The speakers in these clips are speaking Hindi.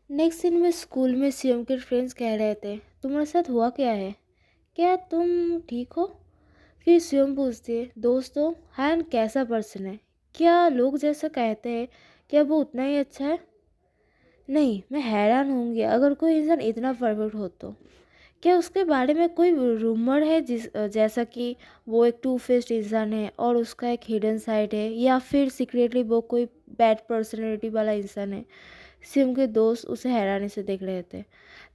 नेक्स्ट सीन में स्कूल में सीएम के फ्रेंड्स कह रहे थे, तुम्हारे साथ हुआ क्या है? क्या तुम ठीक हो? फिर सीएम पूछती है, दोस्तों हायन कैसा पर्सन है? क्या लोग जैसा कहते हैं, क्या वो उतना ही अच्छा है? नहीं, मैं हैरान होंगी अगर कोई इंसान इतना परफेक्ट हो तो। क्या उसके बारे में कोई रूमर है जैसा कि वो एक टू फेस्ड इंसान है और उसका एक हिडन साइड है, या फिर सीक्रेटली वो कोई बैड पर्सनैलिटी वाला इंसान है? सिम के दोस्त उसे हैरानी से देख रहे थे।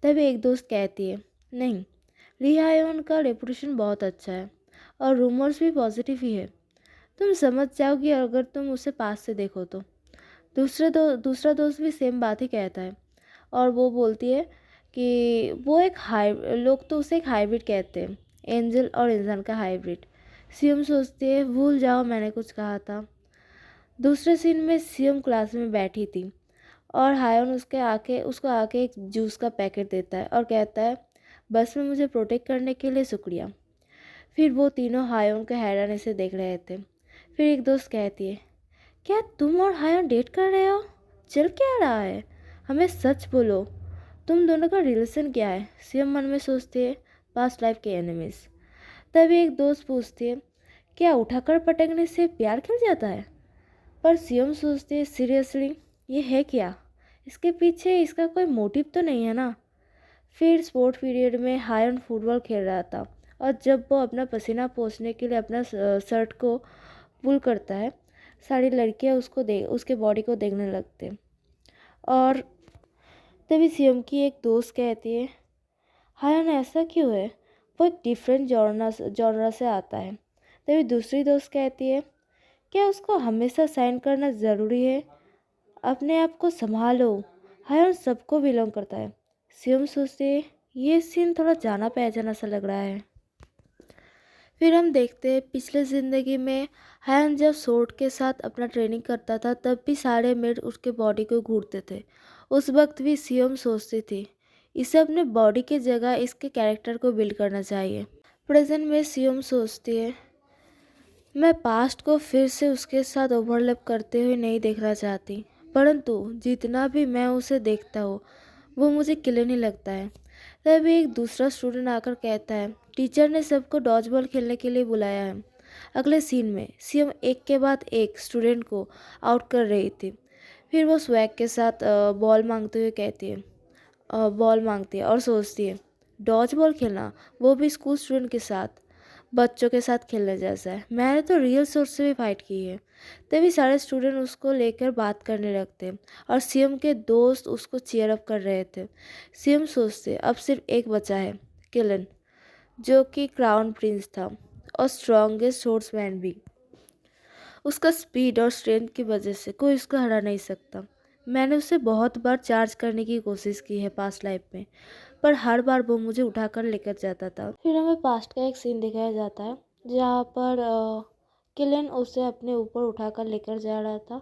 तभी एक दोस्त कहती है, नहीं, रिहायन का रेपुटेशन बहुत अच्छा है और रूमर्स भी पॉजिटिव ही है। तुम समझ जाओगी अगर तुम उसे पास से देखो तो। दूसरा दोस्त भी सेम बात ही कहता है और वो बोलती है कि वो एक हाई लोग तो उसे एक हाइब्रिड कहते हैं, एंजल और इंसान का हाइब्रिड। सीएम सोचती है, भूल जाओ मैंने कुछ कहा था। दूसरे सीन में सीएम क्लास में बैठी थी और हायन उसको आके एक जूस का पैकेट देता है और कहता है, बस में मुझे प्रोटेक्ट करने के लिए शुक्रिया। फिर वो तीनों हायन को हैरानी से देख रहे थे। फिर एक दोस्त कहती है, क्या तुम और हायन डेट कर रहे हो? चल क्या रहा है? हमें सच बोलो, तुम दोनों का रिलेशन क्या है? सीएम मन में सोचती है, पास्ट लाइफ के एनिमीज। तभी एक दोस्त पूछती है, क्या उठाकर पटकने से प्यार खिल जाता है? पर सीएम सोचती है, सीरियसली ये है क्या? इसके पीछे इसका कोई मोटिव तो नहीं है ना? फिर स्पोर्ट पीरियड में हायन फुटबॉल खेल रहा था और जब वो अपना पसीना पोंछने के लिए अपना शर्ट को पुल करता है, सारी लड़कियां उसके बॉडी को देखने लगते हैं। और तभी सीएम की एक दोस्त कहती है, हायन ऐसा क्यों है? वो एक डिफरेंट जॉनरा से आता है। तभी दूसरी दोस्त कहती है, क्या उसको हमेशा साइन करना ज़रूरी है? अपने आप को संभालो, हायन सबको बिलोंग करता है। सीएम सोचते हैं, ये सीन थोड़ा जाना पहचाना सा लग रहा है। फिर हम देखते हैं पिछले ज़िंदगी में हायन जब सोर्ड के साथ अपना ट्रेनिंग करता था तब भी सारे मेड उसके बॉडी को घूरते थे। उस वक्त भी सीएम सोचती थी, इसे अपने बॉडी की जगह इसके कैरेक्टर को बिल्ड करना चाहिए। प्रेजेंट में सीएम सोचती है, मैं पास्ट को फिर से उसके साथ ओवरलैप करते हुए नहीं देखना चाहती, परंतु जितना भी मैं उसे देखता हूँ वो मुझे किले नहीं लगता है। तभी एक दूसरा स्टूडेंट आकर कहता है, टीचर ने सबको डॉज बॉल खेलने के लिए बुलाया है। अगले सीन में सीएम एक के बाद एक स्टूडेंट को आउट कर रही थी। फिर वो स्वैग के साथ बॉल मांगते हुए कहती है, बॉल मांगती है और सोचती है, डॉज बॉल खेलना, वो भी स्कूल स्टूडेंट के साथ, बच्चों के साथ खेलने जैसा है। मैंने तो रियल सोर्स से भी फाइट की है। तभी सारे स्टूडेंट उसको लेकर बात करने लगते हैं और सीएम के दोस्त उसको चीयर अप कर रहे थे। सीएम सोचते अब सिर्फ एक बचा है, किलन, जो कि क्राउन प्रिंस था और स्ट्रॉन्गेस्ट स्वॉर्ड्समैन भी। उसका स्पीड और स्ट्रेंथ की वजह से कोई उसको हरा नहीं सकता। मैंने उसे बहुत बार चार्ज करने की कोशिश की है पास्ट लाइफ में, पर हर बार वो मुझे उठाकर लेकर जाता था। फिर हमें पास्ट का एक सीन दिखाया जाता है जहाँ पर किलन उसे अपने ऊपर उठाकर लेकर जा रहा था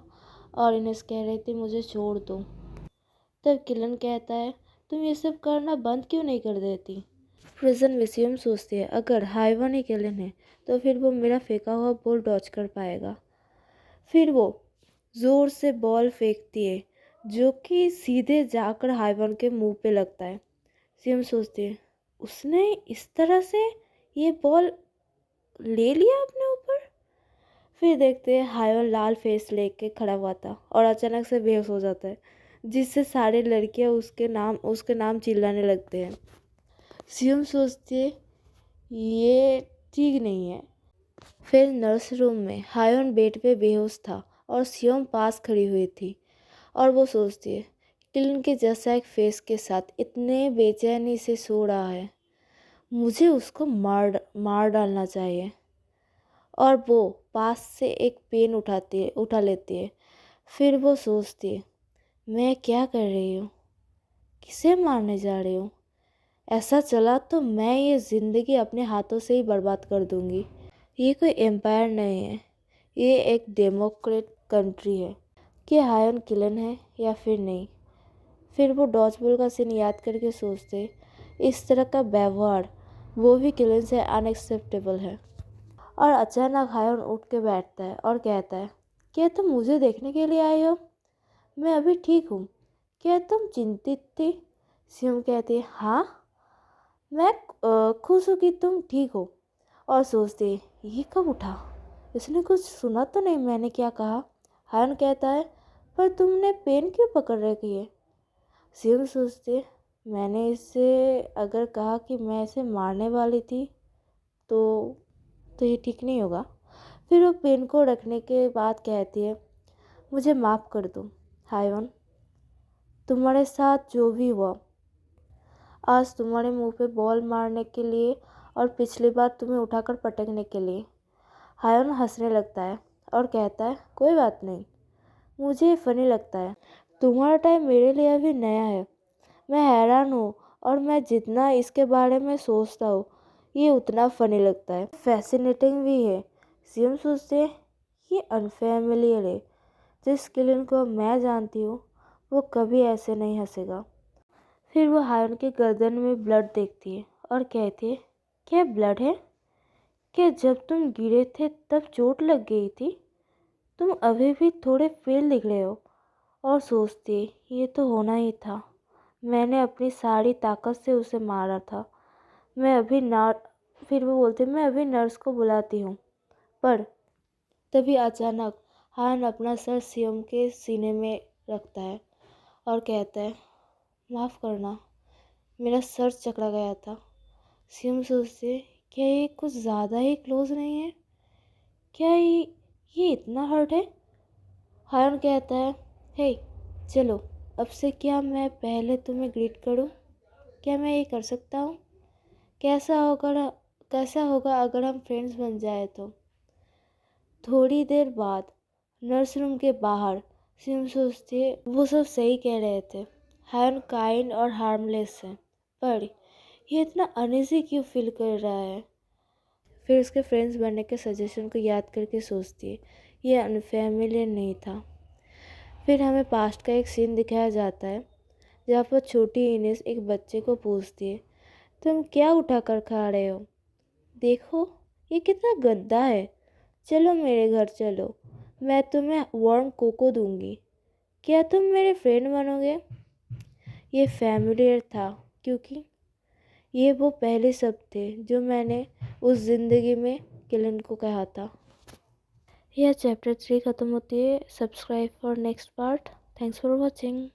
और इनेस कह रही थी, मुझे छोड़ दो। तब किलन कहता है, तुम ये सब करना बंद क्यों नहीं कर देती? प्रेजेंट विसियम सोचती है, अगर हाइवन ही किलन है तो फिर वो मेरा फेंका हुआ बॉल डॉच कर पाएगा। फिर वो ज़ोर से बॉल फेंकती है जो कि सीधे जाकर हाइवन के मुंह पे लगता है। सीएम सोचती है, उसने इस तरह से ये बॉल ले लिया अपने ऊपर। फिर देखते हैं हाइवन लाल फेस लेके खड़ा हुआ था और अचानक से बेहोश हो जाता है, जिससे सारी लड़कियां उसके नाम चिल्लाने लगते हैं। सीएम सोचती है, ये ठीक नहीं है। फिर नर्स रूम में हायन बेड पे बेहोश था और सियोम पास खड़ी हुई थी और वो सोचती है, किलन के जैसा एक फेस के साथ इतने बेचैनी से सो रहा है, मुझे उसको मार डालना चाहिए। और वो पास से एक पेन उठा लेती है। फिर वो सोचती है, मैं क्या कर रही हूँ, किसे मारने जा रही हूँ? ऐसा चला तो मैं ये ज़िंदगी अपने हाथों से ही बर्बाद कर दूँगी। ये कोई एम्पायर नहीं है, ये एक डेमोक्रेट कंट्री है। कि हायन किलन है या फिर नहीं? फिर वो डॉजबॉल का सीन याद करके सोचते, इस तरह का व्यवहार वो भी किलन से अनएक्सेप्टेबल है। और अचानक हायन उठ के बैठता है और कहता है, क्या तुम मुझे देखने के लिए आए हो? मैं अभी ठीक हूँ, क्या तुम चिंतित थी? सियम कहती है, हाँ, मैं खुश हूँ कि तुम ठीक हो। और सोचते, ये कब उठा? इसने कुछ सुना तो नहीं मैंने क्या कहा? हायन कहता है, पर तुमने पेन क्यों पकड़ रखी है? सियम सोचते, मैंने इससे अगर कहा कि मैं इसे मारने वाली थी तो ये ठीक नहीं होगा। फिर वो पेन को रखने के बाद कहती है, मुझे माफ़ कर दो हायन, तुम्हारे साथ जो भी हुआ, आज तुम्हारे मुंह पे बॉल मारने के लिए और पिछली बार तुम्हें उठाकर पटकने के लिए। हायन हंसने लगता है और कहता है, कोई बात नहीं, मुझे फ़नी लगता है। तुम्हारा टाइम मेरे लिए अभी नया है। मैं हैरान हूँ और मैं जितना इसके बारे में सोचता हूँ ये उतना फ़नी लगता है, फैसिनेटिंग भी है। सीएम सोचते हैं, ये अनफेमिलियर है। जिस किलन को मैं जानती हूँ वो कभी ऐसे नहीं हंसेगा। फिर वो हायन के गर्दन में ब्लड देखती है और कहती है, क्या ब्लड है? क्या जब तुम गिरे थे तब चोट लग गई थी? तुम अभी भी थोड़े फेल दिख रहे हो। और सोचती, ये तो होना ही था। मैंने अपनी सारी ताकत से उसे मारा था। मैं अभी ना फिर वो बोलते, मैं अभी नर्स को बुलाती हूँ। पर तभी अचानक हायन अपना सर सीएम के सीने में रखता है और कहता है, माफ़ करना, मेरा सर चकरा गया था। सीएम सोचते, क्या ये कुछ ज़्यादा ही क्लोज नहीं है? क्या ये इतना हर्ट है? हायन कहता है, हे चलो, अब से क्या मैं पहले तुम्हें ग्रीट करूं? क्या मैं ये कर सकता हूँ? कैसा होगा अगर हम फ्रेंड्स बन जाए तो? थोड़ी देर बाद नर्स रूम के बाहर सिम सोचते, वो सब सही कह रहे थे। हायन काइंड और हार्मलेस है, पर ये इतना अनईजी क्यों फील कर रहा है? फिर उसके फ्रेंड्स बनने के सजेशन को याद करके सोचती है, ये अनफेमिलियर नहीं था। फिर हमें पास्ट का एक सीन दिखाया जाता है जहाँ पर छोटी इनेस एक बच्चे को पूछती है, तुम क्या उठा कर खा रहे हो? देखो, ये कितना गंदा है। चलो मेरे घर चलो, मैं तुम्हें वार्म कोको दूंगी। क्या तुम मेरे फ्रेंड बनोगे? ये फैमिलियर था क्योंकि ये वो पहले सब थे जो मैंने उस ज़िंदगी में किलन को कहा था। यह चैप्टर 3 ख़त्म होती है। Subscribe for next part. Thanks for watching.